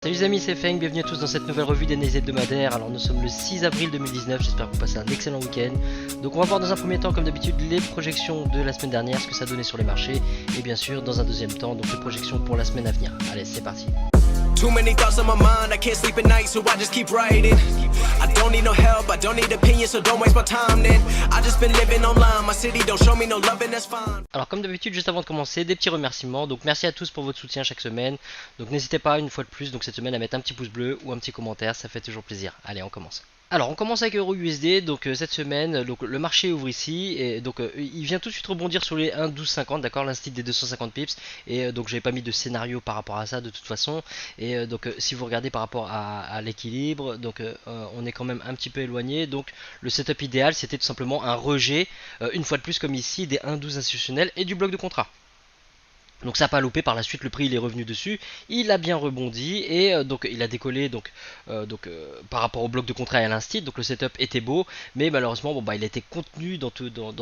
Salut les amis, c'est Feng, bienvenue à tous dans cette nouvelle revue d'analyse hebdomadaire. Alors nous sommes le 6 avril 2019, j'espère que vous passez un excellent week-end. Donc on va voir dans un premier temps comme d'habitude les projections de la semaine dernière, ce que ça donnait sur les marchés. Et bien sûr dans un deuxième temps, donc les projections pour la semaine à venir. Allez, c'est parti. Too many thoughts on my mind, I can't sleep at night, so I just keep writing. I don't need no help, I don't need opinions, so don't waste my time then. I just been living online, my city don't show me no love and that's fine. Alors comme d'habitude, juste avant de commencer, des petits remerciements. Donc merci à tous pour votre soutien chaque semaine. Donc n'hésitez pas une fois de plus, donc cette semaine à mettre un petit pouce bleu ou un petit commentaire, ça fait toujours plaisir. Allez, on commence. Alors on commence avec EURUSD, donc cette semaine donc le marché ouvre ici et donc il vient tout de suite rebondir sur les 1,1250, d'accord, l'instit des 250 pips et donc j'avais pas mis de scénario par rapport à ça de toute façon et donc si vous regardez par rapport à l'équilibre, donc on est quand même un petit peu éloigné, donc le setup idéal c'était tout simplement un rejet une fois de plus comme ici des 1,12 institutionnels et du bloc de contrat. Donc ça n'a pas loupé, par la suite le prix il est revenu dessus, il a bien rebondi et donc il a décollé par rapport au bloc de contrat et à l'instit, donc le setup était beau, mais malheureusement bon, il était contenu dans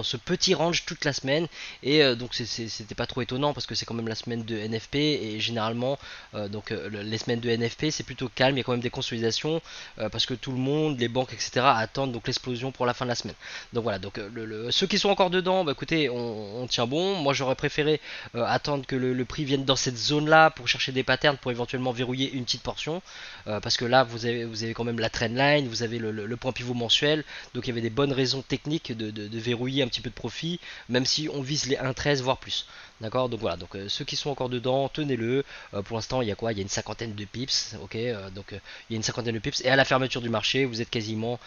ce petit range toute la semaine et donc c'était pas trop étonnant parce que c'est quand même la semaine de NFP et généralement les semaines de NFP c'est plutôt calme, il y a quand même des consolidations parce que tout le monde, les banques etc attendent donc l'explosion pour la fin de la semaine. Donc voilà, donc ceux qui sont encore dedans, bah écoutez on tient bon, moi j'aurais préféré attendre que le prix vienne dans cette zone là pour chercher des patterns pour éventuellement verrouiller une petite portion parce que là vous avez quand même la trendline, vous avez le point pivot mensuel, donc il y avait des bonnes raisons techniques de verrouiller un petit peu de profit même si on vise les 1,13 voire plus, d'accord. Donc voilà, donc ceux qui sont encore dedans tenez-le, pour l'instant il y a quoi, il y a une cinquantaine de pips, ok, il y a une cinquantaine de pips et à la fermeture du marché vous êtes quasiment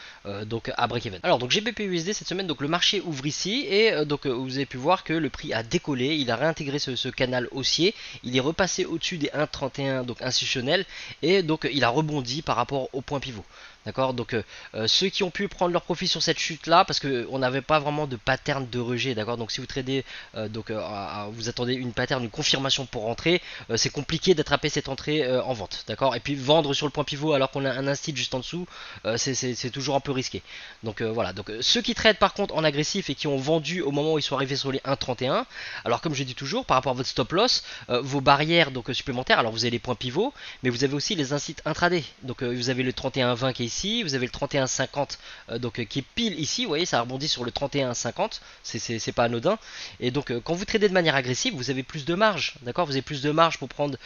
donc à break even. Alors donc GBP USD cette semaine, donc le marché ouvre ici et vous avez pu voir que le prix a décollé, il a réintégré ce canal haussier, il est repassé au-dessus des 1,31 donc institutionnels et donc il a rebondi par rapport au point pivot. D'accord, donc ceux qui ont pu prendre leur profit sur cette chute là, parce qu'on n'avait pas vraiment de pattern de rejet, d'accord, donc si vous tradez, vous attendez une pattern, une confirmation pour rentrer, c'est compliqué d'attraper cette entrée en vente, d'accord, et puis vendre sur le point pivot alors qu'on a un instit juste en dessous, c'est toujours un peu risqué. Donc voilà, donc ceux qui tradent par contre en agressif et qui ont vendu au moment où ils sont arrivés sur les 1,31, alors comme je dis toujours, par rapport à votre stop loss, vos barrières donc supplémentaires, alors vous avez les points pivots, mais vous avez aussi les instits intraday, donc vous avez le 31,20 qui est ici, vous avez le 31,50 qui est pile ici, vous voyez ça rebondit sur le 31,50, c'est pas anodin, et donc quand vous tradez de manière agressive vous avez plus de marge, d'accord, vous avez plus de marge pour prendre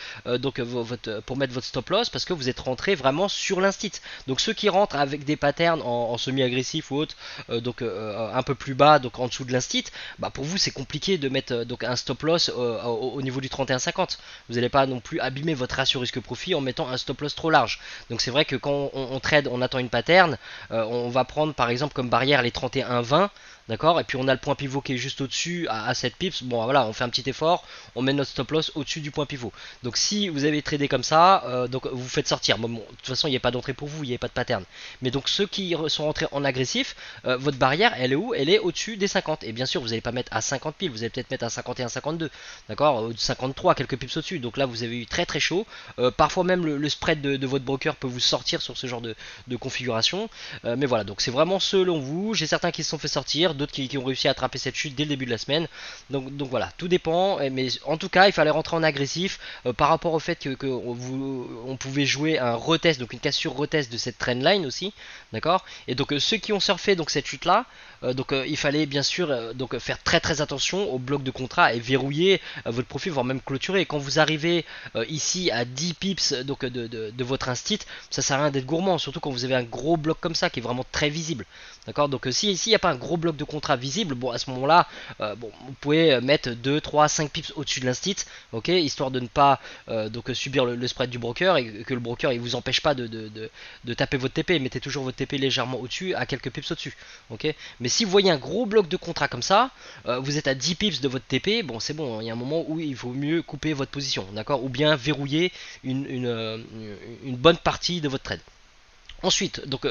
pour mettre votre stop loss parce que vous êtes rentré vraiment sur l'instit. Donc ceux qui rentrent avec des patterns en semi-agressif ou autre, un peu plus bas, donc en dessous de l'instit, bah pour vous c'est compliqué de mettre donc un stop loss au niveau du 31,50, vous n'allez pas non plus abîmer votre ratio risque-profit en mettant un stop loss trop large. Donc c'est vrai que quand on trade, on attend une pattern, on va prendre par exemple comme barrière les 31,20, d'accord, et puis on a le point pivot qui est juste au-dessus à 7 pips, bon voilà, on fait un petit effort, on met notre stop loss au-dessus du point pivot. Donc si vous avez tradé comme ça, donc vous faites sortir, bon, de toute façon il n'y a pas d'entrée pour vous, il n'y a pas de pattern, mais donc ceux qui sont rentrés en agressif, votre barrière elle est où? Elle est au-dessus des 50, et bien sûr vous n'allez pas mettre à 50 piles, vous allez peut-être mettre à 51, 52, d'accord, 53, quelques pips au-dessus, donc là vous avez eu très très chaud, parfois même le spread de votre broker peut vous sortir sur ce genre de configuration, mais voilà, donc c'est vraiment selon vous, j'ai certains qui se sont fait sortir, d'autres qui ont réussi à attraper cette chute dès le début de la semaine, donc voilà, tout dépend, mais en tout cas il fallait rentrer en agressif par rapport au fait que on pouvait jouer un retest, donc une cassure retest de cette trendline aussi, d'accord, et donc ceux qui ont surfé donc cette chute là, il fallait bien sûr faire très très attention au bloc de contrat et verrouiller votre profil, voire même clôturer. Quand vous arrivez ici à 10 pips de votre instit, ça sert à rien d'être gourmand, surtout quand vous avez un gros bloc comme ça qui est vraiment très visible, d'accord. Donc si ici il n'y a pas un gros bloc de contrat visible, bon à ce moment là vous pouvez mettre 2, 3, 5 pips au-dessus de l'instit, ok, histoire de ne pas subir le spread du broker et que le broker il vous empêche pas de taper votre TP, mettez toujours votre TP légèrement au-dessus, à quelques pips au-dessus, ok. Mais si vous voyez un gros bloc de contrat comme ça, vous êtes à 10 pips de votre TP, bon c'est bon, il y a un moment où il vaut mieux couper votre position, d'accord, ou bien verrouiller une bonne partie de votre trade. Ensuite, donc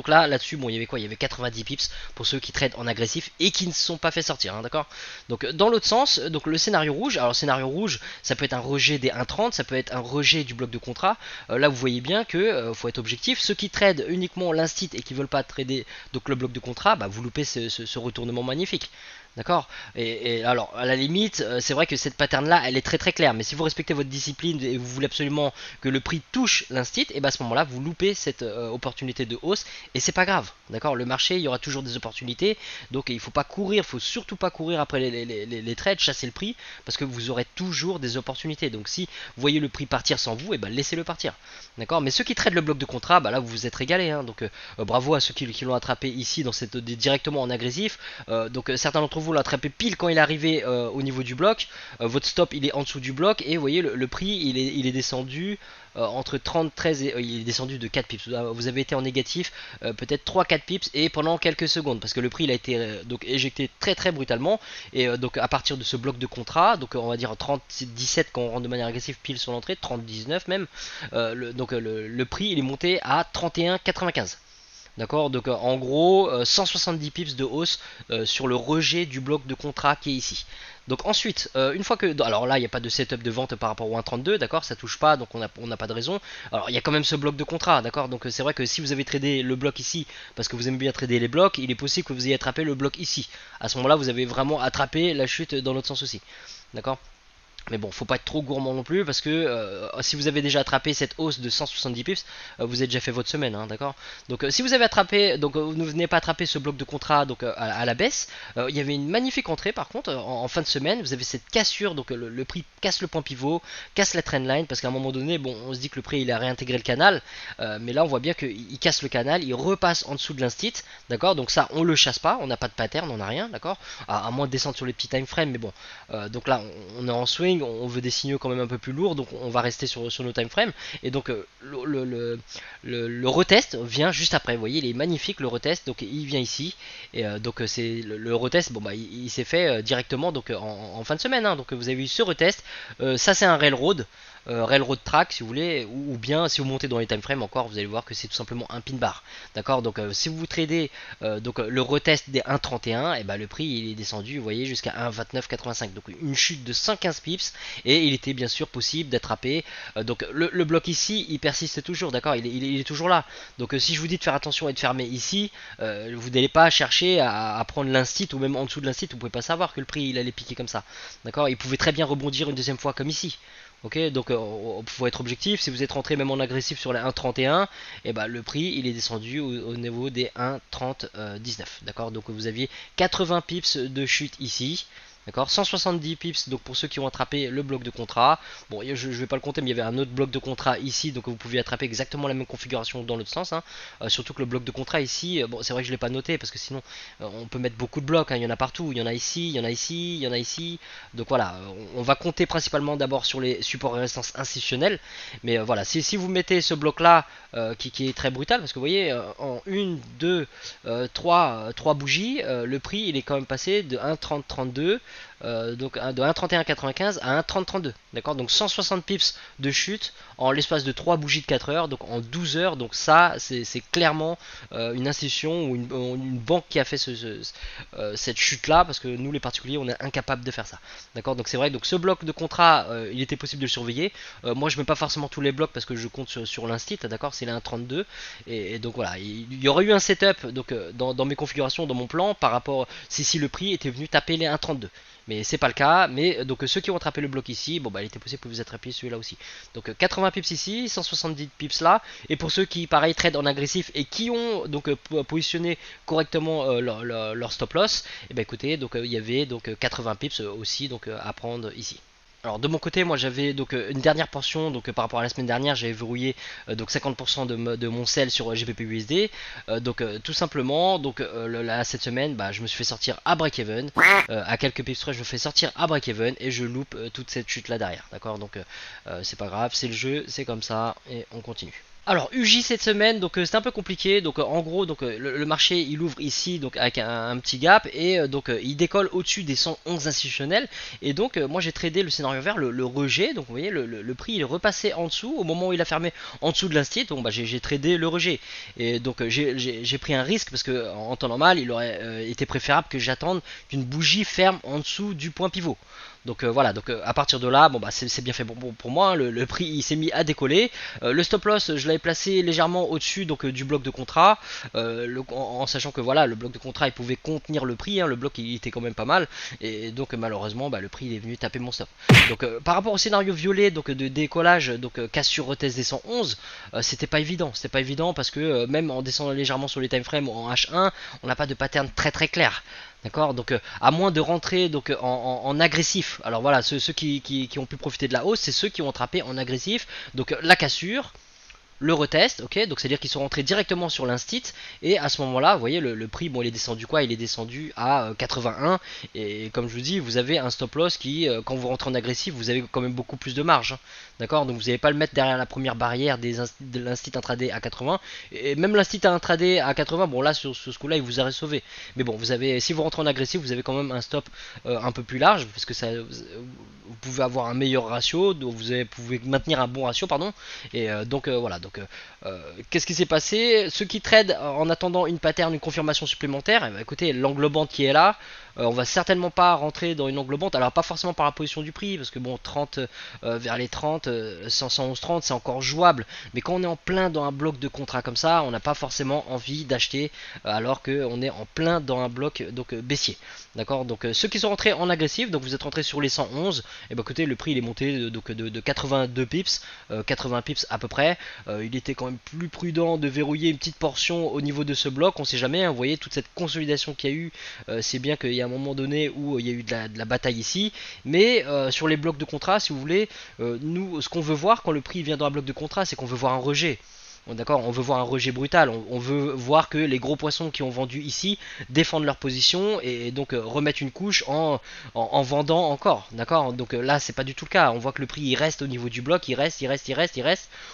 là-dessus, bon, il y avait quoi? Il y avait 90 pips pour ceux qui tradent en agressif et qui ne se sont pas fait sortir, hein, d'accord. Donc dans l'autre sens, donc le scénario rouge, alors scénario rouge, ça peut être un rejet des 1,30, ça peut être un rejet du bloc de contrat. Là, vous voyez bien que faut être objectif. Ceux qui tradent uniquement l'instit et qui veulent pas trader donc le bloc de contrat, bah, vous loupez ce retournement magnifique. D'accord. Et alors, à la limite, c'est vrai que cette pattern-là, elle est très très claire. Mais si vous respectez votre discipline et vous voulez absolument que le prix touche l'instit, et bien à ce moment-là, vous loupez cette opportunité de hausse. Et c'est pas grave. D'accord. Le marché, il y aura toujours des opportunités. Donc il faut pas courir, il faut surtout pas courir après les trades, chasser le prix, parce que vous aurez toujours des opportunités. Donc si vous voyez le prix partir sans vous, et ben laissez-le partir. D'accord. Mais ceux qui tradent le bloc de contrat, bah là vous vous êtes régalé. Hein. Donc bravo à ceux qui l'ont attrapé ici dans cette directement en agressif. Certains d'entre vous l'ont attrapé pile quand il est arrivé au niveau du bloc. Votre stop il est en dessous du bloc et vous voyez le prix il est descendu entre 30 13 et il est descendu de 4 pips. Vous avez été en négatif peut-être 3-4 pips et pendant quelques secondes parce que le prix il a été donc éjecté très très brutalement et donc à partir de ce bloc de contrat, donc on va dire 30 17 quand on rentre de manière agressive pile sur l'entrée, 30 19 même, le prix il est monté à 31,95. D'accord. Donc en gros 170 pips de hausse sur le rejet du bloc de contrat qui est ici. Donc ensuite, une fois que... Alors là, il n'y a pas de setup de vente par rapport au 1.32, d'accord, ça touche pas, donc on n'a pas de raison. Alors il y a quand même ce bloc de contrat, d'accord, donc c'est vrai que si vous avez tradé le bloc ici, parce que vous aimez bien trader les blocs, il est possible que vous ayez attrapé le bloc ici. À ce moment-là, vous avez vraiment attrapé la chute dans l'autre sens aussi, d'accord. Mais bon, faut pas être trop gourmand non plus parce que si vous avez déjà attrapé cette hausse de 170 pips, vous avez déjà fait votre semaine, hein, d'accord. Donc si vous avez attrapé, donc vous ne venez pas attraper ce bloc de contrat donc à la baisse, il y avait une magnifique entrée par contre en fin de semaine. Vous avez cette cassure, donc le prix casse le point pivot, casse la trendline parce qu'à un moment donné, bon, on se dit que le prix il a réintégré le canal, mais là on voit bien qu'il casse le canal, il repasse en dessous de l'instit, d'accord. Donc ça on le chasse pas, on n'a pas de pattern, on n'a rien, d'accord. À moins de descendre sur les petits time frames, mais bon, donc là on est en swing. On veut des signaux quand même un peu plus lourds, donc on va rester sur nos time frames. Et donc le retest vient juste après. Vous voyez, il est magnifique le retest, donc il vient ici. Et donc c'est le retest, bon bah il s'est fait directement donc en fin de semaine. Hein. Donc vous avez eu ce retest. Ça c'est un railroad. Railroad track si vous voulez, ou bien si vous montez dans les time frames encore, vous allez voir que c'est tout simplement un pin bar, d'accord. Donc si vous tradez le retest des 1.31, et ben le prix il est descendu, vous voyez, jusqu'à 1.2985, donc une chute de 115 pips, et il était bien sûr possible d'attraper donc le bloc ici il persiste toujours, d'accord, il est toujours là. Donc si je vous dis de faire attention et de fermer ici, vous n'allez pas chercher à prendre l'instit, ou même en dessous de l'instit, vous pouvez pas savoir que le prix il allait piquer comme ça, d'accord. Il pouvait très bien rebondir une deuxième fois comme ici. Ok, donc faut être objectif. Si vous êtes rentré même en agressif sur les 1.31, et ben le prix il est descendu au niveau des 1.3019. D'accord, donc vous aviez 80 pips de chute ici. D'accord, 170 pips donc pour ceux qui ont attrapé le bloc de contrat. Bon, je vais pas le compter, mais il y avait un autre bloc de contrat ici, donc vous pouviez attraper exactement la même configuration dans l'autre sens. Hein. Surtout que le bloc de contrat ici, bon, c'est vrai que je l'ai pas noté parce que sinon on peut mettre beaucoup de blocs. Hein. Il y en a partout, il y en a ici, il y en a ici, il y en a ici. Donc voilà, on va compter principalement d'abord sur les supports et résistances institutionnels. Mais voilà, si vous mettez ce bloc là qui est très brutal, parce que vous voyez en 1, 2, 3 bougies, le prix il est quand même passé de 1.3032. Donc de 1.3195 à 1.3032, d'accord, donc 160 pips de chute en l'espace de 3 bougies de 4 heures, donc en 12 heures. Donc ça c'est clairement une institution ou une banque qui a fait cette chute là, parce que nous les particuliers on est incapable de faire ça, d'accord. Donc c'est vrai, donc ce bloc de contrat il était possible de le surveiller. Moi je mets pas forcément tous les blocs parce que je compte sur l'instit, d'accord, c'est les 1.32, et donc voilà, il y aurait eu un setup donc dans mes configurations, dans mon plan, par rapport si le prix était venu taper les 1.32. Mais c'est pas le cas. Mais donc ceux qui ont attrapé le bloc ici, bon bah il était possible que vous attrapiez celui-là aussi. Donc 80 pips ici, 170 pips là. Et pour ceux qui pareil trade en agressif et qui ont donc positionné correctement leur stop loss, et ben écoutez, donc il y avait donc 80 pips aussi donc à prendre ici. Alors de mon côté, moi j'avais donc une dernière portion, donc par rapport à la semaine dernière, j'avais verrouillé donc 50% de mon sell sur GBP/USD. Tout simplement, donc là cette semaine, bah, je me suis fait sortir à break-even, à quelques pips près, je me fais sortir à break-even et je loupe toute cette chute là derrière, d'accord. Donc c'est pas grave, c'est le jeu, c'est comme ça et on continue. Alors UJ cette semaine, donc c'est un peu compliqué. Donc en gros, donc le marché il ouvre ici donc avec un petit gap et il décolle au-dessus des 111 institutionnels. Et donc moi j'ai tradé le scénario vert, le rejet. Donc vous voyez le prix il est repassé en dessous au moment où il a fermé en dessous de l'instit. Donc bah, j'ai tradé le rejet et donc j'ai pris un risque parce que en temps normal il aurait été préférable que j'attende qu'une bougie ferme en dessous du point pivot. Donc voilà, donc à partir de là, bon bah c'est bien fait pour moi, hein. Le prix il s'est mis à décoller. Le stop loss, je l'avais placé légèrement au-dessus donc du bloc de contrat, en sachant que voilà, le bloc de contrat il pouvait contenir le prix, hein. Le bloc il était quand même pas mal, et donc malheureusement bah, le prix il est venu taper mon stop. Donc par rapport au scénario violet donc de décollage, donc cassure retest des 111, c'était pas évident parce que même en descendant légèrement sur les time frames en H1, on n'a pas de pattern très clair. D'accord, donc à moins de rentrer donc en agressif. Alors voilà, ceux qui ont pu profiter de la hausse, c'est ceux qui ont attrapé en agressif. Donc la cassure, le retest, ok, donc c'est à dire qu'ils sont rentrés directement sur l'instit, et à ce moment là vous voyez le prix, bon il est descendu quoi, il est descendu à 81, et comme je vous dis vous avez un stop loss qui quand vous rentrez en agressif vous avez quand même beaucoup plus de marge, hein. D'accord, donc vous n'allez pas le mettre derrière la première barrière de l'instit intraday à 80, et même l'instit intraday à 80, bon là sur ce coup là il vous aurait sauvé, mais bon vous avez, si vous rentrez en agressif vous avez quand même un stop un peu plus large, parce que ça, vous pouvez avoir un meilleur ratio, donc pouvez maintenir un bon ratio pardon, et donc voilà, donc qu'est-ce qui s'est passé? Ceux qui tradent en attendant une pattern, une confirmation supplémentaire, eh ben, écoutez, l'englobante qui est là, on va certainement pas rentrer dans une englobante, alors pas forcément par la position du prix, parce que bon 30 vers les 30, 111 30 c'est encore jouable, mais quand on est en plein dans un bloc de contrat comme ça, on n'a pas forcément envie d'acheter alors qu'on est en plein dans un bloc donc baissier. D'accord, donc ceux qui sont rentrés en agressif, donc vous êtes rentrés sur les 111, et ben écoutez, le prix il est monté de 82 pips, 80 pips à peu près. Il était quand même plus prudent de verrouiller une petite portion au niveau de ce bloc, on sait jamais, hein, vous voyez toute cette consolidation qu'il y a eu, c'est bien qu'il y a un moment donné où il y a eu de la bataille ici, mais sur les blocs de contrat, si vous voulez, nous ce qu'on veut voir quand le prix vient dans un bloc de contrat, c'est qu'on veut voir un rejet. D'accord, on veut voir un rejet brutal, on veut voir que les gros poissons qui ont vendu ici défendent leur position et donc remettent une couche en vendant encore. D'accord, donc là c'est pas du tout le cas, on voit que le prix il reste au niveau du bloc, il reste.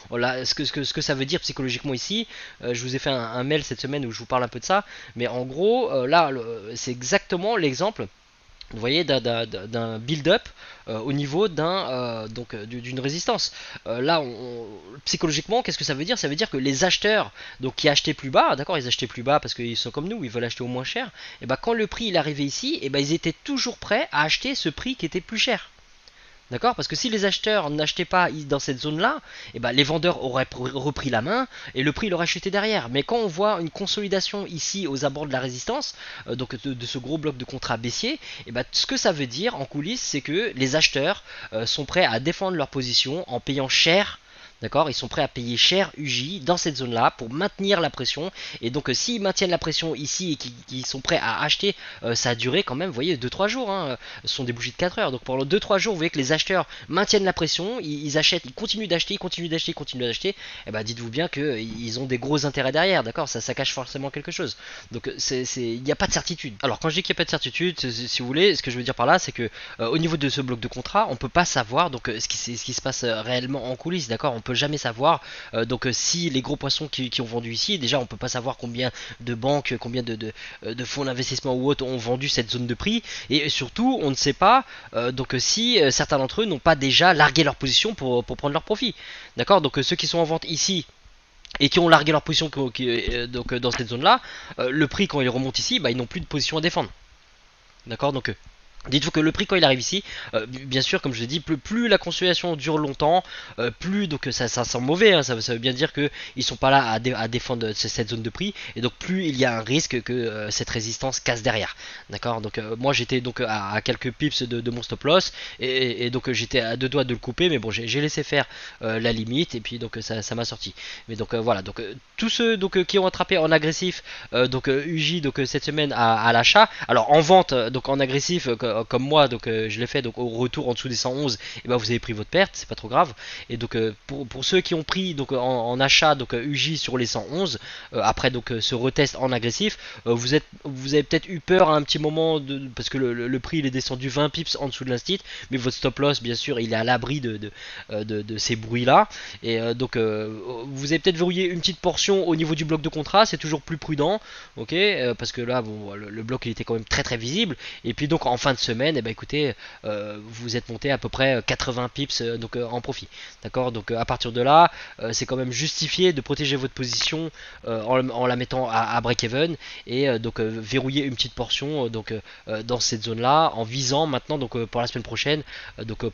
Voilà, ce que ça veut dire psychologiquement ici, je vous ai fait un mail cette semaine où je vous parle un peu de ça, mais en gros là c'est exactement l'exemple, vous voyez, d'un build-up au niveau d'une résistance. Là, psychologiquement, qu'est-ce que ça veut dire? Ça veut dire que les acheteurs, donc qui achetaient plus bas, d'accord, ils achetaient plus bas parce qu'ils sont comme nous, ils veulent acheter au moins cher. Et ben quand le prix il arrivait ici, et ben ils étaient toujours prêts à acheter ce prix qui était plus cher. D'accord, parce que si les acheteurs n'achetaient pas dans cette zone-là, eh ben les vendeurs auraient repris la main et le prix leur aurait chuté derrière. Mais quand on voit une consolidation ici aux abords de la résistance, donc de ce gros bloc de contrat baissier, eh ben ce que ça veut dire en coulisses, c'est que les acheteurs sont prêts à défendre leur position en payant cher. D'accord, ils sont prêts à payer cher UJ dans cette zone là pour maintenir la pression, et donc s'ils maintiennent la pression ici et qu'ils sont prêts à acheter, ça a duré quand même, vous voyez, 2-3 jours, hein, ce sont des bougies de 4 heures, donc pendant 2-3 jours vous voyez que les acheteurs maintiennent la pression, ils achètent, ils continuent d'acheter, et bah dites-vous bien qu'ils ont des gros intérêts derrière, d'accord, ça cache forcément quelque chose, donc il n'y a pas de certitude. Alors quand je dis qu'il n'y a pas de certitude, si vous voulez, ce que je veux dire par là c'est que au niveau de ce bloc de contrat, on peut pas savoir donc ce qui se passe réellement en coulisses, d'accord, on peut jamais savoir si les gros poissons qui ont vendu ici, déjà on peut pas savoir combien de banques, combien de fonds d'investissement ou autres ont vendu cette zone de prix, et surtout on ne sait pas si certains d'entre eux n'ont pas déjà largué leur position pour prendre leur profit, d'accord, donc ceux qui sont en vente ici et qui ont largué leur position donc dans cette zone là, le prix quand il remonte ici, bah, ils n'ont plus de position à défendre, d'accord, donc dites-vous que le prix quand il arrive ici, bien sûr comme je l'ai dit, plus la consolidation dure longtemps, plus donc ça sent mauvais, hein, ça veut bien dire qu'ils sont pas là à défendre cette zone de prix, et donc plus il y a un risque que cette résistance casse derrière, d'accord, donc moi j'étais donc à quelques pips de mon stop loss, et donc j'étais à deux doigts de le couper, mais bon j'ai laissé faire la limite, et puis donc ça m'a sorti, mais donc voilà, donc tous ceux qui ont attrapé en agressif, UJ donc cette semaine à l'achat, alors en vente donc en agressif comme moi, donc je l'ai fait donc au retour en dessous des 111, et ben vous avez pris votre perte, c'est pas trop grave, et donc pour ceux qui ont pris donc en achat donc UJ sur les 111, après donc ce retest en agressif, vous avez peut-être eu peur à un petit moment parce que le prix il est descendu 20 pips en dessous de l'instit, mais votre stop loss bien sûr il est à l'abri de ces bruits là, et donc vous avez peut-être verrouillé une petite portion au niveau du bloc de contrat, c'est toujours plus prudent, ok, parce que là bon le bloc il était quand même très visible, et puis donc en fin de de semaine, et bah écoutez, vous êtes monté à peu près 80 pips donc en profit. D'accord, donc à partir de là, c'est quand même justifié de protéger votre position en la mettant à break-even et donc verrouiller une petite portion dans cette zone là en visant maintenant donc pour la semaine prochaine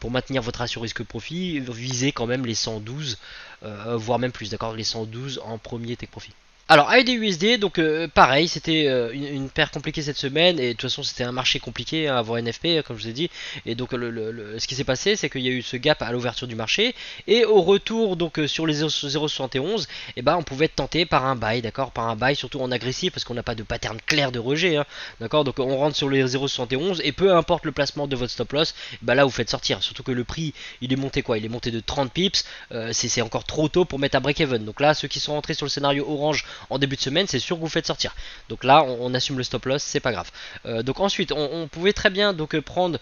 pour maintenir votre ratio risque profit, visez quand même les 112 voire même plus, d'accord, les 112 en premier take profit. Alors AUD/USD, donc pareil, c'était une paire compliquée cette semaine, et de toute façon c'était un marché compliqué hein, avant NFP comme je vous ai dit, et donc ce qui s'est passé c'est qu'il y a eu ce gap à l'ouverture du marché, et au retour donc sur les 0,71, et ben on pouvait être tenté par un buy, d'accord, par un buy surtout en agressif parce qu'on n'a pas de pattern clair de rejet, hein, d'accord, donc on rentre sur les 0,71 et peu importe le placement de votre stop loss, ben là vous faites sortir, surtout que le prix il est monté quoi, il est monté de 30 pips, c'est encore trop tôt pour mettre à break even, donc là ceux qui sont rentrés sur le scénario orange en début de semaine, c'est sûr que vous faites sortir. Donc là, on assume le stop loss, c'est pas grave. Donc ensuite, on pouvait très bien prendre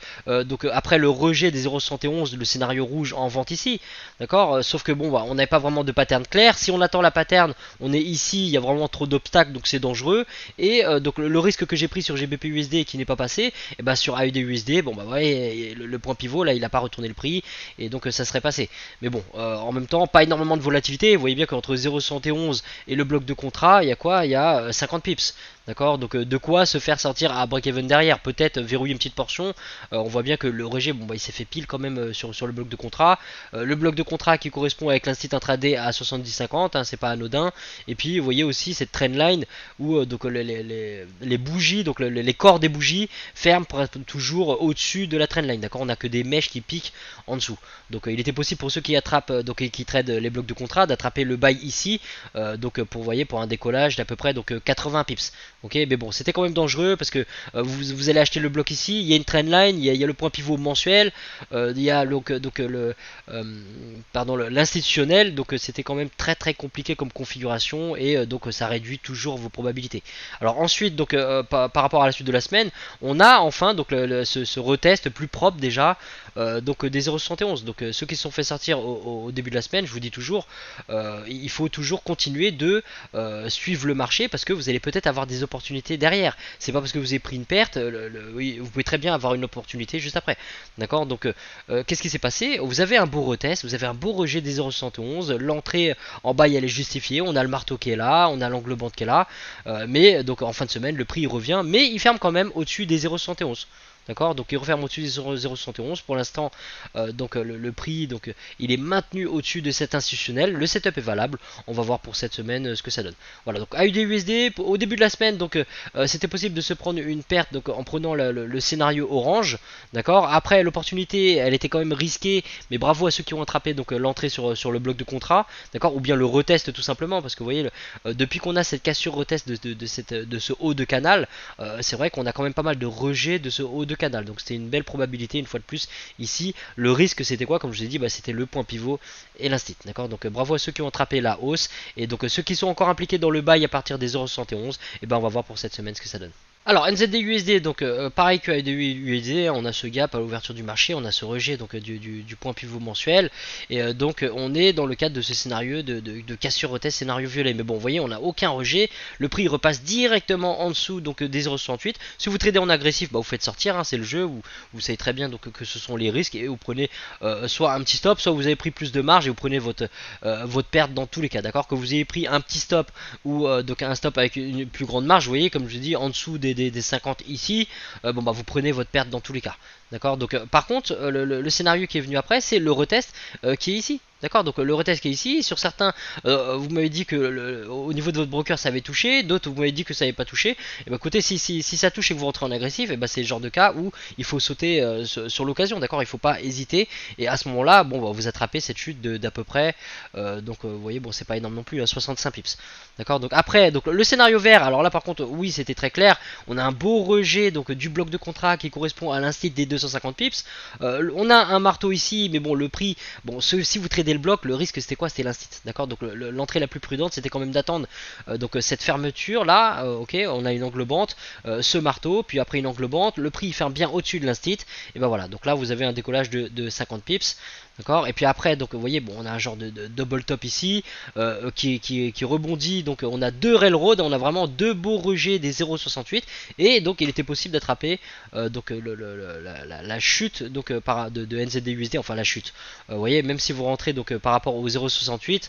après le rejet des 0,71, le scénario rouge en vente ici, d'accord. Sauf que bon, bah, on n'avait pas vraiment de pattern clair. Si on attend la pattern, on est ici, il y a vraiment trop d'obstacles, donc c'est dangereux. Et donc le risque que j'ai pris sur GBP/USD et qui n'est pas passé, et bah sur AUD/USD, bon bah ouais, le point pivot là, il a pas retourné le prix, et donc ça serait passé. Mais bon, en même temps, pas énormément de volatilité. Vous voyez bien qu'entre 0,71 et le bloc de contrat, il y a quoi? Il y a 50 pips. D'accord, donc de quoi se faire sortir à break-even derrière, peut-être verrouiller une petite portion. On voit bien que le rejet, bon bah il s'est fait pile quand même sur le bloc de contrat. Le bloc de contrat qui correspond avec l'instit intraday à 70,50, hein, c'est pas anodin. Et puis vous voyez aussi cette trendline où les bougies, donc les corps des bougies ferment toujours au-dessus de la trendline. D'accord, on a que des mèches qui piquent en dessous. Donc il était possible pour ceux qui attrapent, et qui tradent les blocs de contrat, d'attraper le buy ici, pour un décollage d'à peu près 80 pips. Ok, mais bon, c'était quand même dangereux parce que vous allez acheter le bloc ici, il y a une trendline, il y a le point pivot mensuel, il y a l'institutionnel, donc c'était quand même très très compliqué comme configuration, et donc ça réduit toujours vos probabilités. Alors ensuite, par rapport à la suite de la semaine, on a enfin ce retest plus propre déjà des 0,71. Donc ceux qui se sont fait sortir au début de la semaine, je vous dis toujours, il faut toujours continuer de suivre le marché parce que vous allez peut-être avoir des opportunités derrière. C'est pas parce que vous avez pris une perte, oui, vous pouvez très bien avoir une opportunité juste après. D'accord, donc qu'est-ce qui s'est passé? Vous avez un beau retest, vous avez un beau rejet des 0,71, l'entrée en bas elle est justifiée, on a le marteau qui est là, on a l'angle bande qui est là, mais donc en fin de semaine le prix il revient, mais il ferme quand même au-dessus des 0,71. D'accord, donc il referme au-dessus des 0,71 pour l'instant. Le prix il est maintenu au-dessus de cet institutionnel. Le setup est valable. On va voir pour cette semaine ce que ça donne. Voilà, donc AUD/USD au début de la semaine, c'était possible de se prendre une perte en prenant le scénario orange. D'accord, après l'opportunité elle était quand même risquée, mais bravo à ceux qui ont attrapé l'entrée sur le bloc de contrat. D'accord, ou bien le retest tout simplement, parce que vous voyez depuis qu'on a cette cassure retest de ce haut de canal, c'est vrai qu'on a quand même pas mal de rejets de ce haut de canal, donc c'était une belle probabilité une fois de plus ici. Le risque c'était quoi, comme je vous ai dit, c'était le point pivot et l'instit. D'accord, donc bravo à ceux qui ont attrapé la hausse, et donc ceux qui sont encore impliqués dans le buy à partir des 0,71, et ben on va voir pour cette semaine ce que ça donne. Alors NZD/USD, pareil que AUD/USD, on a ce gap à l'ouverture du marché, on a ce rejet du point pivot mensuel, et on est dans le cadre de ce scénario de cassure retest, scénario violet. Mais bon, vous voyez, on n'a aucun rejet, le prix repasse directement en dessous des 0,68. Si vous tradez en agressif, vous faites sortir, hein, c'est le jeu, vous savez très bien que ce sont les risques, et vous prenez soit un petit stop, soit vous avez pris plus de marge et vous prenez votre perte dans tous les cas. D'accord, que vous ayez pris un petit stop ou un stop avec une plus grande marge, vous voyez, comme je dis, en dessous des 50 ici, vous prenez votre perte dans tous les cas. D'accord, donc par contre le scénario qui est venu après, c'est le retest qui est ici. D'accord, donc le retest qui est ici, sur certains, vous m'avez dit que au niveau de votre broker ça avait touché, d'autres vous m'avez dit que ça n'avait pas touché. Et bah écoutez, si ça touche et que vous rentrez en agressif, et c'est le genre de cas où il faut sauter sur l'occasion, d'accord, il faut pas hésiter. Et à ce moment-là, vous attrapez cette chute d'à peu près, vous voyez, c'est pas énorme non plus, 65 pips. D'accord, donc après, le scénario vert, alors là par contre, oui, c'était très clair, on a un beau rejet du bloc de contrat qui correspond à l'instit des 250 pips. On a un marteau ici, mais le prix, si vous tradez le bloc, le risque c'était quoi? C'était l'instit. D'accord, donc l'entrée la plus prudente c'était quand même d'attendre cette fermeture là. Ok, on a une englobante, ce marteau, puis après une englobante, le prix il ferme bien au-dessus de l'instit, et ben voilà, donc là vous avez un décollage de 50 pips. D'accord. Et puis après, donc vous voyez, bon, on a un genre de double top ici qui rebondit. Donc on a deux railroads, on a vraiment deux beaux rejets des 0,68 et donc il était possible d'attraper donc la chute donc de NZD-USD, enfin la chute. Vous voyez, même si vous rentrez donc par rapport au 0,68,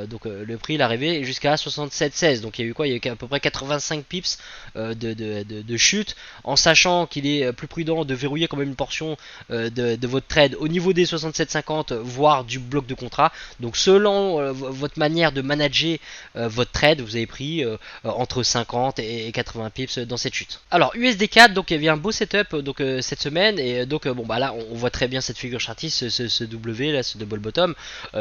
donc le prix il est arrivé jusqu'à 67,16. Donc il y a eu quoi? Il y a eu à peu près 85 pips de chute, en sachant qu'il est plus prudent de verrouiller quand même une portion de votre trade au niveau des 67,50 voire du bloc de contrat. Donc selon votre manière de manager votre trade, vous avez pris entre 50 et 80 pips dans cette chute. Alors USD4, donc il y avait un beau setup donc cette semaine et donc bon bah là on voit très bien cette figure chartiste, ce W là, ce double bottom,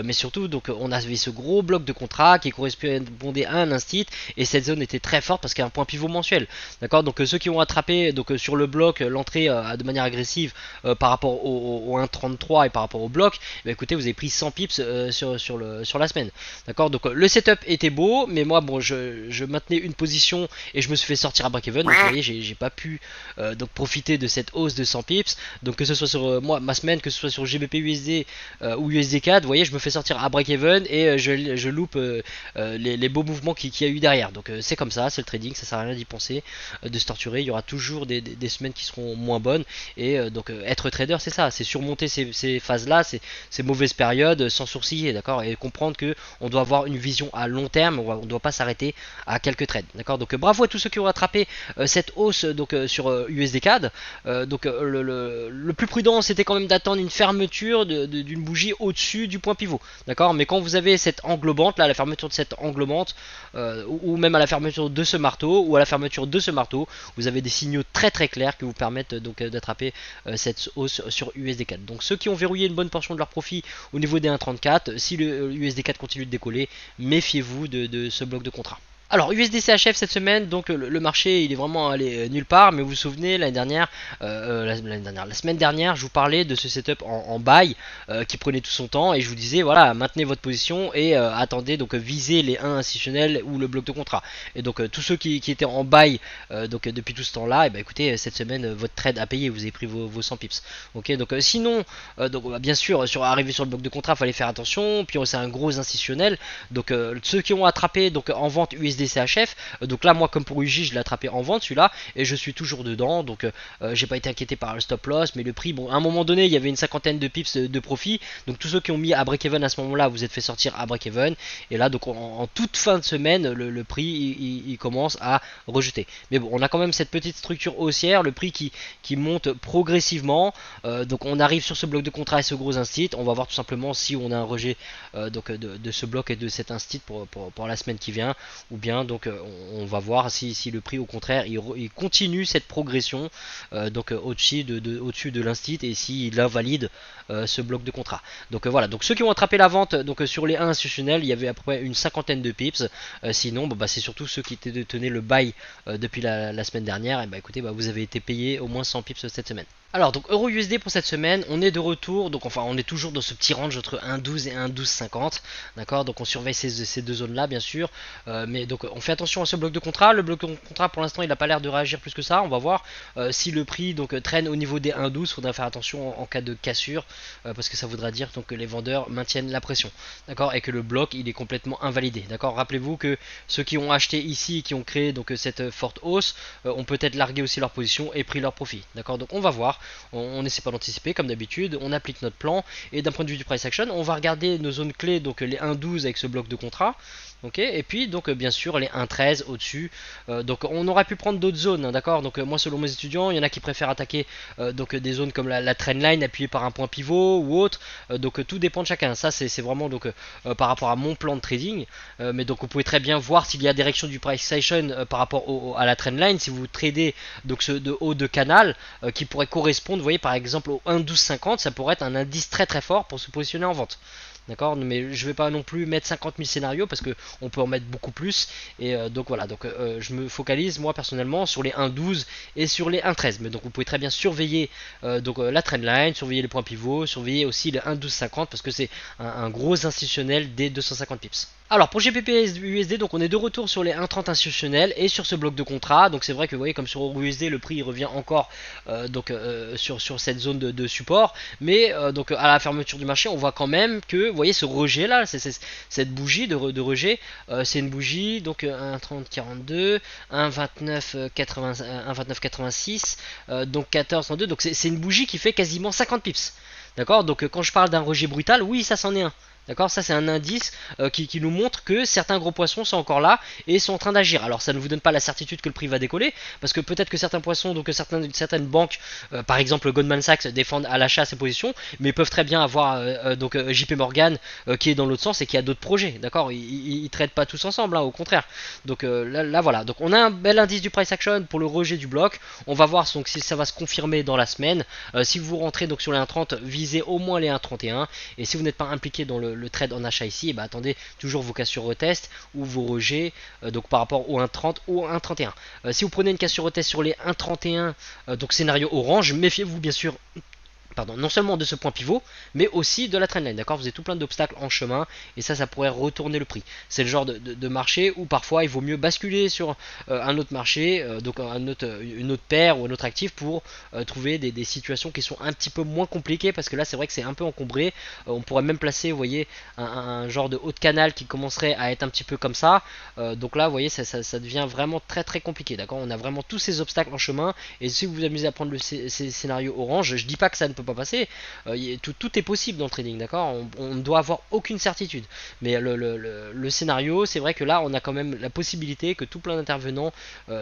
mais surtout donc on avait ce gros bloc de contrat qui correspondait à un instit et cette zone était très forte parce qu'il y a un point pivot mensuel. D'accord, donc ceux qui ont attrapé donc sur le bloc l'entrée de manière agressive par rapport au 1,33 et par rapport au bloc, bah, écoutez, vous avez pris 100 pips sur la semaine. D'accord, donc le setup était beau, mais moi bon je maintenais une position et je me suis fait sortir à break-even. Donc vous voyez, j'ai pas pu donc profiter de cette hausse de 100 pips. Donc que ce soit sur moi ma semaine, que ce soit sur GBP USD ou USD4, vous voyez, je me fais sortir à break-even et je loupe les beaux mouvements qu'il y a eu derrière. Donc c'est comme ça, c'est le trading, ça sert à rien d'y penser, de se torturer. Il y aura toujours des semaines qui seront moins bonnes et donc être trader, c'est ça, c'est surmonter ces phases-là, ces mauvaises périodes sans sourciller, d'accord, et comprendre que on doit avoir une vision à long terme, on ne doit pas s'arrêter à quelques trades, d'accord. Donc bravo à tous ceux qui ont rattrapé cette hausse donc sur USD-CAD. Donc le plus prudent c'était quand même d'attendre une fermeture d'une bougie au-dessus du point pivot, d'accord. Mais quand vous avez cette englobante là, la fermeture de cette englobante ou même à la fermeture de ce marteau ou à la fermeture de ce marteau, vous avez des signaux très très clairs qui vous permettent donc d'attraper cette hausse sur USD4. Donc ceux qui ont verrouillé une bonne portion de leur profit au niveau des 1,34, si le USD4 continue de décoller, méfiez-vous de ce bloc de contrat. Alors USD-CHF cette semaine, donc le marché il est vraiment allé nulle part, mais vous vous souvenez la semaine dernière, je vous parlais de ce setup en buy qui prenait tout son temps et je vous disais voilà, maintenez votre position et attendez, donc visez les 1 institutionnels ou le bloc de contrat. Et donc tous ceux qui étaient en buy donc depuis tout ce temps-là, et bah, écoutez, cette semaine votre trade a payé, vous avez pris vos 100 pips. Ok, donc sinon, donc bien sûr arrivé sur le bloc de contrat, il fallait faire attention. Puis c'est un gros institutionnel, donc ceux qui ont attrapé donc en vente USD CHF, donc là moi comme pour UJ je l'ai attrapé en vente celui-là et je suis toujours dedans, donc j'ai pas été inquiété par le stop loss, mais le prix, bon à un moment donné il y avait une cinquantaine de pips de profit, donc tous ceux qui ont mis à break-even à ce moment-là vous êtes fait sortir à break-even et là donc en toute fin de semaine le prix il commence à rejeter. Mais bon, on a quand même cette petite structure haussière, le prix qui monte progressivement, donc on arrive sur ce bloc de contrat et ce gros instit, on va voir tout simplement si on a un rejet donc de ce bloc et de cet instit pour la semaine qui vient, ou bien donc on va voir si le prix au contraire il continue cette progression donc au-dessus de l'instit et s'il invalide ce bloc de contrat. Donc voilà, donc ceux qui ont attrapé la vente donc sur les 1 institutionnels, il y avait à peu près une cinquantaine de pips, sinon bah, c'est surtout ceux qui tenaient le buy depuis la semaine dernière, et bah écoutez, bah, vous avez été payé au moins 100 pips cette semaine. Alors donc euro USD pour cette semaine, on est de retour, donc enfin on est toujours dans ce petit range entre 1,12 et 1,1250, d'accord, donc on surveille ces deux zones là bien sûr, mais donc on fait attention à ce bloc de contrat. Le bloc de contrat pour l'instant il n'a pas l'air de réagir plus que ça, on va voir si le prix donc traîne au niveau des 1,12, il faudra faire attention en cas de cassure, parce que ça voudra dire donc, que les vendeurs maintiennent la pression, d'accord, et que le bloc il est complètement invalidé, d'accord. Rappelez-vous que ceux qui ont acheté ici, qui ont créé donc cette forte hausse, ont peut-être largué aussi leur position et pris leur profit, d'accord. Donc on va voir, on n'essaie pas d'anticiper comme d'habitude, on applique notre plan et d'un point de vue du price action, on va regarder nos zones clés, donc les 1,12 avec ce bloc de contrat. Ok, et puis donc bien sûr les 1,13 au-dessus, donc on aurait pu prendre d'autres zones, hein, d'accord. Donc moi selon mes étudiants, il y en a qui préfèrent attaquer donc des zones comme la trendline appuyée par un point pivot ou autre, donc tout dépend de chacun. Ça c'est vraiment donc par rapport à mon plan de trading, mais donc vous pouvez très bien voir s'il y a direction du price action par rapport à la trendline, si vous tradez donc ce de haut de canal qui pourrait correspondre, vous voyez par exemple au 1,1250, ça pourrait être un indice très très fort pour se positionner en vente. D'accord, mais je vais pas non plus mettre 50 000 scénarios parce que on peut en mettre beaucoup plus, et donc voilà, donc je me focalise moi personnellement sur les 1,12 et sur les 1,13, mais donc vous pouvez très bien surveiller donc la trendline, surveiller les points pivots, surveiller aussi les 1,1250 parce que c'est un gros institutionnel des 250 pips. Alors pour GPP USD, donc on est de retour sur les 1,30 institutionnels et sur ce bloc de contrat. Donc c'est vrai que vous voyez comme sur EURUSD le prix il revient encore sur cette zone de support. Mais donc à la fermeture du marché on voit quand même que vous voyez ce rejet là, cette bougie de rejet. C'est une bougie donc 1,3042, 1,2986, donc 14,32. Donc c'est une bougie qui fait quasiment 50 pips. D'accord. Donc quand je parle d'un rejet brutal, oui ça c'en est un. D'accord, ça c'est un indice qui nous montre que certains gros poissons sont encore là et sont en train d'agir. Alors ça ne vous donne pas la certitude que le prix va décoller, parce que peut-être que certains poissons, donc certaines banques, par exemple Goldman Sachs, défendent à l'achat ces positions, mais peuvent très bien avoir donc JP Morgan qui est dans l'autre sens et qui a d'autres projets. D'accord, ils traitent pas tous ensemble, hein, au contraire. Donc là voilà, donc on a un bel indice du price action pour le rejet du bloc. On va voir donc si ça va se confirmer dans la semaine. Si vous rentrez donc sur les 1,30, visez au moins les 1,31, et si vous n'êtes pas impliqué dans le trade en achat ici, et bah attendez toujours vos cassures retest ou vos rejets donc par rapport au 1,30 ou au 1,31. Si vous prenez une cassure retest sur les 1,31, donc scénario orange, méfiez-vous bien sûr non seulement de ce point pivot, mais aussi de la trendline. D'accord, vous avez tout plein d'obstacles en chemin et ça pourrait retourner le prix. C'est le genre de marché où parfois il vaut mieux basculer sur un autre marché, donc une autre paire ou un autre actif pour trouver des situations qui sont un petit peu moins compliquées, parce que là c'est vrai que c'est un peu encombré. On pourrait même placer, vous voyez, un genre de haut de canal qui commencerait à être un petit peu comme ça. Donc là, vous voyez, ça devient vraiment très très compliqué. D'accord, on a vraiment tous ces obstacles en chemin, et si vous vous amusez à prendre ces scénarios orange, je dis pas que ça ne peut pas passer, tout est possible dans le trading, d'accord, on ne doit avoir aucune certitude, mais le scénario, c'est vrai que là on a quand même la possibilité que tout plein d'intervenants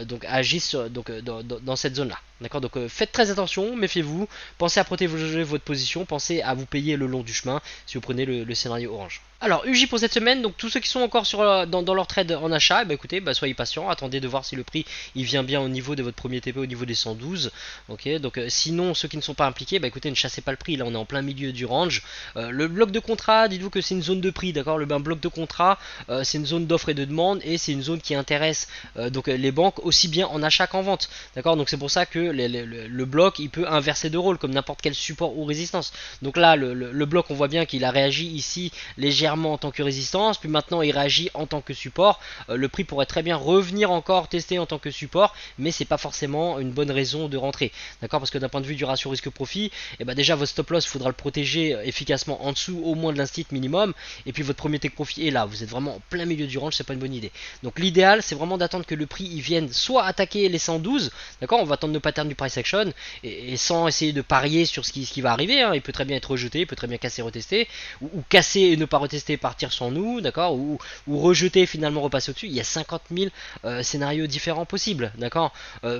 donc agissent dans cette zone là, d'accord. Donc faites très attention, méfiez-vous, pensez à protéger votre position, pensez à vous payer le long du chemin si vous prenez le scénario orange. Alors UJ pour cette semaine, donc tous ceux qui sont encore dans leur trade en achat, écoutez, soyez patients, attendez de voir si le prix il vient bien au niveau de votre premier TP, au niveau des 112. Ok, donc sinon ceux qui ne sont pas impliqués, écoutez, ne chassez pas le prix, là on est en plein milieu du range. Le bloc de contrat, dites-vous que c'est une zone de prix, d'accord. Un bloc de contrat, c'est une zone d'offre et de demande, et c'est une zone qui intéresse donc les banques aussi bien en achat qu'en vente, d'accord. Donc c'est pour ça que le bloc il peut inverser de rôle comme n'importe quel support ou résistance. Donc là le bloc, on voit bien qu'il a réagi ici légèrement en tant que résistance, puis maintenant il réagit en tant que support. Le prix pourrait très bien revenir encore tester en tant que support, mais c'est pas forcément une bonne raison de rentrer, d'accord, parce que d'un point de vue du ratio risque-profit, déjà votre stop loss, il faudra le protéger efficacement en dessous au moins de l'instit minimum, et puis votre premier take profit est là, vous êtes vraiment en plein milieu du range, c'est pas une bonne idée. Donc l'idéal c'est vraiment d'attendre que le prix il vienne soit attaquer les 112, d'accord, on va attendre le pattern du price action, et sans essayer de parier sur ce qui va arriver, hein. Il peut très bien être rejeté, il peut très bien casser, retester, ou casser et ne pas retester, partir sans nous, d'accord, ou rejeter finalement repasser au-dessus. Il y a 50 000 scénarios différents possibles, d'accord.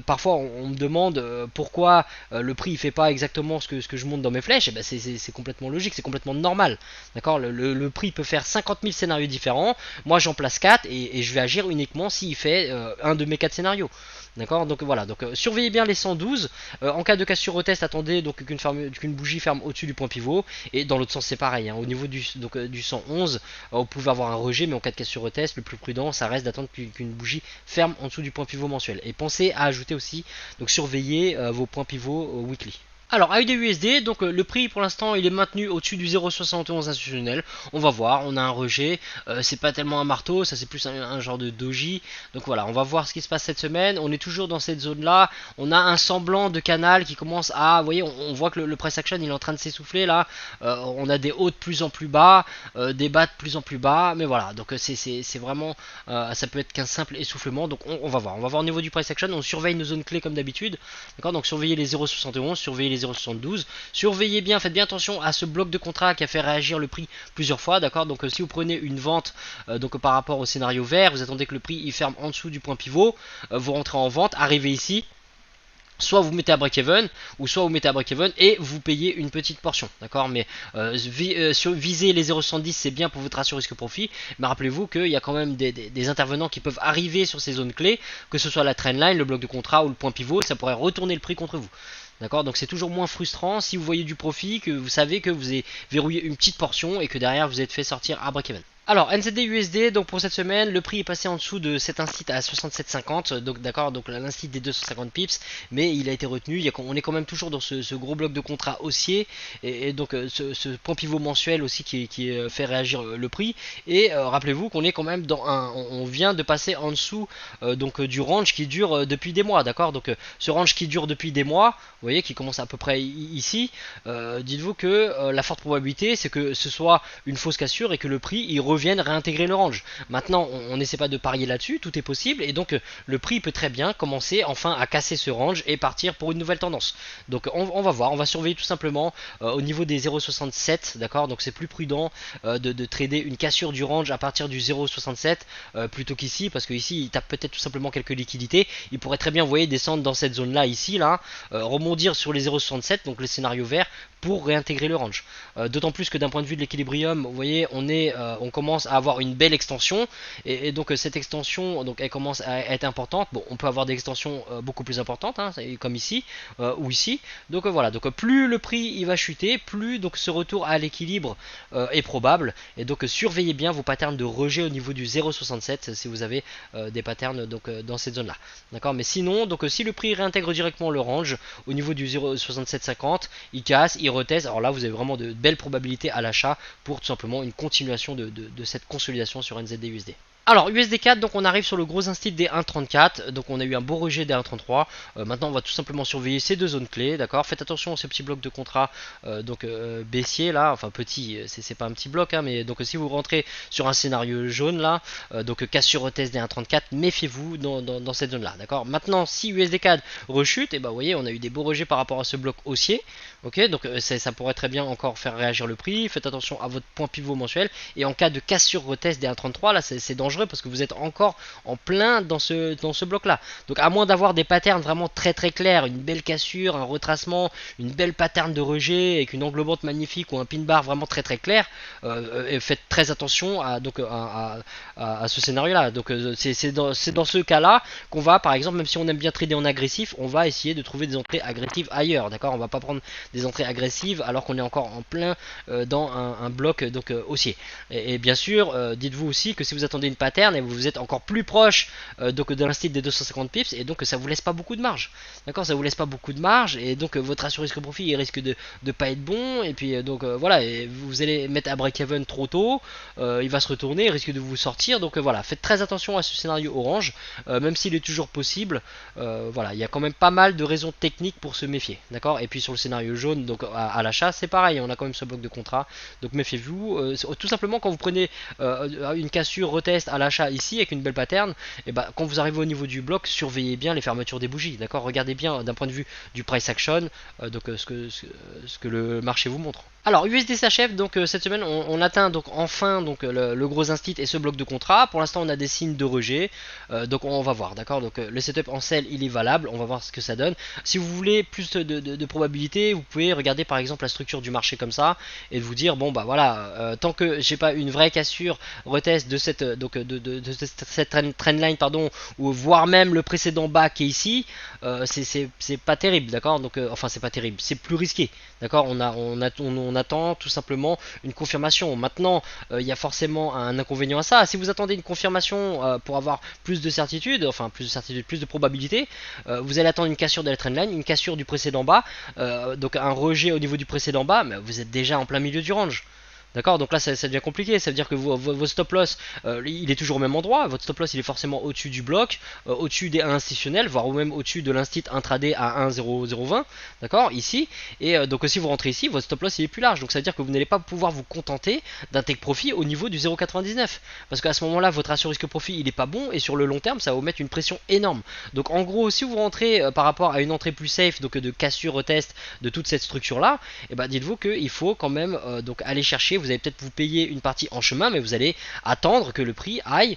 Parfois on me demande pourquoi le prix il fait pas exactement ce que je monte dans mes flèches, c'est complètement logique, c'est complètement normal, d'accord. Le prix peut faire 50 000 scénarios différents, moi j'en place 4 et je vais agir uniquement s'il fait un de mes 4 scénarios. D'accord, donc voilà, donc surveillez bien les 112. En cas de cassure retest, attendez donc qu'une bougie ferme au-dessus du point pivot. Et dans l'autre sens, c'est pareil, hein. Au niveau du 111, vous pouvez avoir un rejet, mais en cas de cassure retest, le plus prudent, ça reste d'attendre qu'une bougie ferme en dessous du point pivot mensuel. Et pensez à ajouter aussi, donc surveiller vos points pivots weekly. Alors AUD-USD, donc le prix pour l'instant il est maintenu au-dessus du 0,71 institutionnel. On va voir, on a un rejet, c'est pas tellement un marteau, ça c'est plus un genre de doji. Donc voilà, on va voir ce qui se passe cette semaine. On est toujours dans cette zone là, on a un semblant de canal qui commence à, vous voyez, on voit que le price action il est en train de s'essouffler là. On a des hauts de plus en plus bas, des bas de plus en plus bas, mais voilà, donc c'est vraiment, ça peut être qu'un simple essoufflement. Donc on va voir au niveau du price action, on surveille nos zones clés comme d'habitude, d'accord. Donc surveillez les 0,71, surveillez les 0,72, surveillez bien, faites bien attention à ce bloc de contrat qui a fait réagir le prix plusieurs fois, d'accord. Donc si vous prenez une vente donc par rapport au scénario vert, vous attendez que le prix il ferme en dessous du point pivot, vous rentrez en vente, arrivez ici, soit vous mettez à break-even, ou soit vous mettez à break-even et vous payez une petite portion, d'accord. Mais viser les 0,70 c'est bien pour votre ratio risque-profit, mais rappelez-vous qu'il y a quand même des intervenants qui peuvent arriver sur ces zones clés, que ce soit la trendline, le bloc de contrat ou le point pivot, ça pourrait retourner le prix contre vous. D'accord, donc c'est toujours moins frustrant si vous voyez du profit, que vous savez que vous avez verrouillé une petite portion et que derrière vous êtes fait sortir à break-even. Alors NZD USD, donc pour cette semaine, le prix est passé en dessous de cet incite à 67,50, donc d'accord, donc l'incite des 250 pips, mais il a été retenu. On est quand même toujours dans ce gros bloc de contrat haussier, et donc ce point pivot mensuel aussi qui fait réagir le prix. Et rappelez-vous qu'on est quand même on vient de passer en dessous du range qui dure depuis des mois, d'accord. Donc ce range qui dure depuis des mois, vous voyez, qui commence à peu près ici. Dites-vous que la forte probabilité, c'est que ce soit une fausse cassure et que le prix il revienne réintégrer le range. Maintenant, on n'essaie pas de parier là-dessus, tout est possible, et donc le prix peut très bien commencer enfin à casser ce range et partir pour une nouvelle tendance. Donc on va voir, on va surveiller tout simplement au niveau des 0,67, d'accord. Donc c'est plus prudent de trader une cassure du range à partir du 0,67 plutôt qu'ici, parce qu'ici il tape peut-être tout simplement quelques liquidités. Il pourrait très bien, vous voyez, descendre dans cette zone là ici, là, rebondir sur les 0,67, donc le scénario vert, pour réintégrer le range. D'autant plus que d'un point de vue de l'équilibrium, vous voyez, on commence à avoir une belle extension, et donc cette extension, donc elle commence à être importante. Bon, on peut avoir des extensions beaucoup plus importantes, hein, comme ici ou ici. Donc voilà, donc plus le prix il va chuter, plus donc ce retour à l'équilibre est probable. Et donc surveillez bien vos patterns de rejet au niveau du 0,67 si vous avez des patterns donc dans cette zone là, d'accord. Mais sinon, donc si le prix réintègre directement le range au niveau du 0,6750, il casse, il reteste, alors là vous avez vraiment de belles probabilités à l'achat pour tout simplement une continuation de cette consolidation sur NZD-USD. Alors USD4, donc on arrive sur le gros instit des 1,34, donc on a eu un beau rejet des 1,33. Maintenant on va tout simplement surveiller ces deux zones clés, d'accord. Faites attention à ce petit bloc de contrat baissier là, enfin petit, c'est pas un petit bloc, hein, mais donc si vous rentrez sur un scénario jaune là, donc cassure retest des 1,34, méfiez-vous dans cette zone là, d'accord. Maintenant si USD4 rechute, et bah vous voyez on a eu des beaux rejets par rapport à ce bloc haussier, ok, donc ça pourrait très bien encore faire réagir le prix. Faites attention à votre point pivot mensuel, et en cas de cassure retest des 1,33 là c'est dangereux, parce que vous êtes encore en plein dans ce bloc là. Donc à moins d'avoir des patterns vraiment très clairs, une belle cassure, un retracement, une belle pattern de rejet avec une englobante magnifique ou un pin bar vraiment très clair, et faites très attention à ce scénario là. Donc c'est dans ce cas là qu'on va, par exemple, même si on aime bien trader en agressif, on va essayer de trouver des entrées agressives ailleurs, d'accord. On va pas prendre des entrées agressives alors qu'on est encore en plein dans un bloc haussier. Et bien sûr, dites-vous aussi que si vous attendez une pattern, et vous êtes encore plus proche de l'instit des 250 pips, et donc ça vous laisse pas beaucoup de marge, d'accord. Ça vous laisse pas beaucoup de marge, et donc votre ratio risque profit il risque de pas être bon, et puis voilà, et vous allez mettre à break-even trop tôt, il va se retourner, il risque de vous sortir. Donc voilà, faites très attention à ce scénario orange, même s'il est toujours possible. Voilà, il y a quand même pas mal de raisons techniques pour se méfier, d'accord. Et puis sur le scénario jaune, donc à l'achat, c'est pareil, on a quand même ce bloc de contrat, donc méfiez-vous. Tout simplement, quand vous prenez une cassure retest à l'achat ici avec une belle pattern, et bah quand vous arrivez au niveau du bloc, surveillez bien les fermetures des bougies, d'accord. Regardez bien d'un point de vue du price action, ce que le marché vous montre. Alors USD s'achève, donc cette semaine on atteint donc enfin le gros instit et ce bloc de contrat. Pour l'instant on a des signes de rejet, donc on va voir, d'accord. Donc le setup en sell il est valable, on va voir ce que ça donne. Si vous voulez plus de probabilité, vous pouvez regarder par exemple la structure du marché comme ça et vous dire bon bah voilà, tant que j'ai pas une vraie cassure retest de cette trendline, pardon, ou voire même le précédent bas qui est ici, c'est pas terrible, d'accord. Donc enfin c'est pas terrible, c'est plus risqué, d'accord. On attend tout simplement une confirmation. Maintenant il y a forcément un inconvénient à ça. Si vous attendez une confirmation pour avoir plus de certitude, enfin plus de probabilité, vous allez attendre une cassure de la trendline, une cassure du précédent bas, donc un rejet au niveau du précédent bas, mais vous êtes déjà en plein milieu du range. D'accord, donc là ça devient compliqué, ça veut dire que vos stop loss, il est toujours au même endroit, votre stop loss il est forcément au-dessus du bloc, au-dessus des 1 institutionnels, voire même au-dessus de l'instit intraday à 1,0020, d'accord, ici, et donc si vous rentrez ici, votre stop loss il est plus large, donc ça veut dire que vous n'allez pas pouvoir vous contenter d'un take profit au niveau du 0,99, parce qu'à ce moment-là votre ratio risque profit il est pas bon, et sur le long terme ça va vous mettre une pression énorme. Donc en gros, si vous rentrez par rapport à une entrée plus safe, donc de cassure retest de toute cette structure là, et ben dites-vous qu'il faut quand même donc aller chercher, vous allez peut-être vous payer une partie en chemin, mais vous allez attendre que le prix aille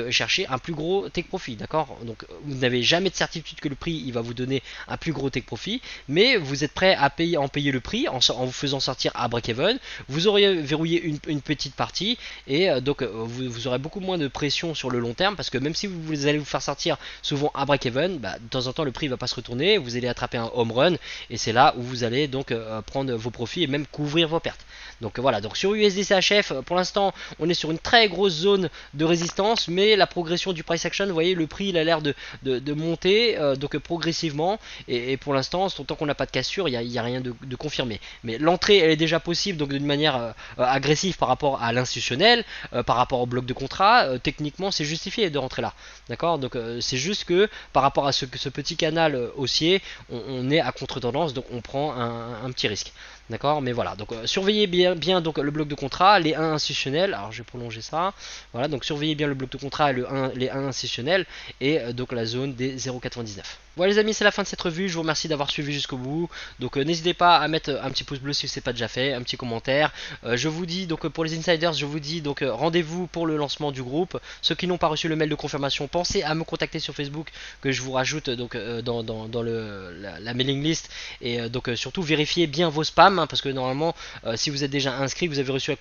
chercher un plus gros take profit, d'accord. Donc vous n'avez jamais de certitude que le prix il va vous donner un plus gros take profit, mais vous êtes prêt à en payer le prix en vous faisant sortir à break-even. Vous auriez verrouillé une petite partie, et vous aurez beaucoup moins de pression sur le long terme, parce que même si vous allez vous faire sortir souvent à break-even, bah, de temps en temps le prix va pas se retourner, vous allez attraper un home run, et c'est là où vous allez donc prendre vos profits et même couvrir vos pertes. Donc voilà, voilà, donc sur USD CHF, pour l'instant, on est sur une très grosse zone de résistance, mais la progression du price action, vous voyez, le prix il a l'air de monter donc progressivement, et pour l'instant, tant qu'on n'a pas de cassure, il n'y a rien de confirmé. Mais l'entrée, elle est déjà possible, donc d'une manière agressive par rapport à l'institutionnel, par rapport au bloc de contrat. Techniquement, c'est justifié de rentrer là, d'accord. Donc c'est juste que par rapport à ce petit canal haussier, on est à contre-tendance, donc on prend un petit risque. D'accord, mais voilà, donc surveillez bien donc, le bloc de contrat, les 1 institutionnels, alors je vais prolonger ça, voilà, donc surveillez bien le bloc de contrat et les 1 institutionnels, et donc la zone des 0,99. Voilà les amis, c'est la fin de cette revue, je vous remercie d'avoir suivi jusqu'au bout, donc n'hésitez pas à mettre un petit pouce bleu si ce n'est pas déjà fait, un petit commentaire, je vous dis, donc pour les insiders, je vous dis, donc rendez-vous pour le lancement du groupe, ceux qui n'ont pas reçu le mail de confirmation, pensez à me contacter sur Facebook, que je vous rajoute donc dans la mailing list, et donc surtout vérifiez bien vos spams, parce que normalement si vous êtes déjà inscrit, vous avez reçu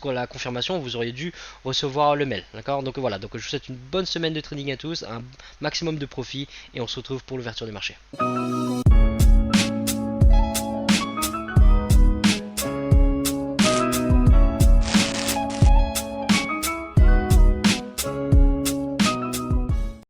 la confirmation, vous auriez dû recevoir le mail, d'accord. Donc voilà, donc je vous souhaite une bonne semaine de trading à tous, un maximum de profit, et on se retrouve pour l'ouverture du marché.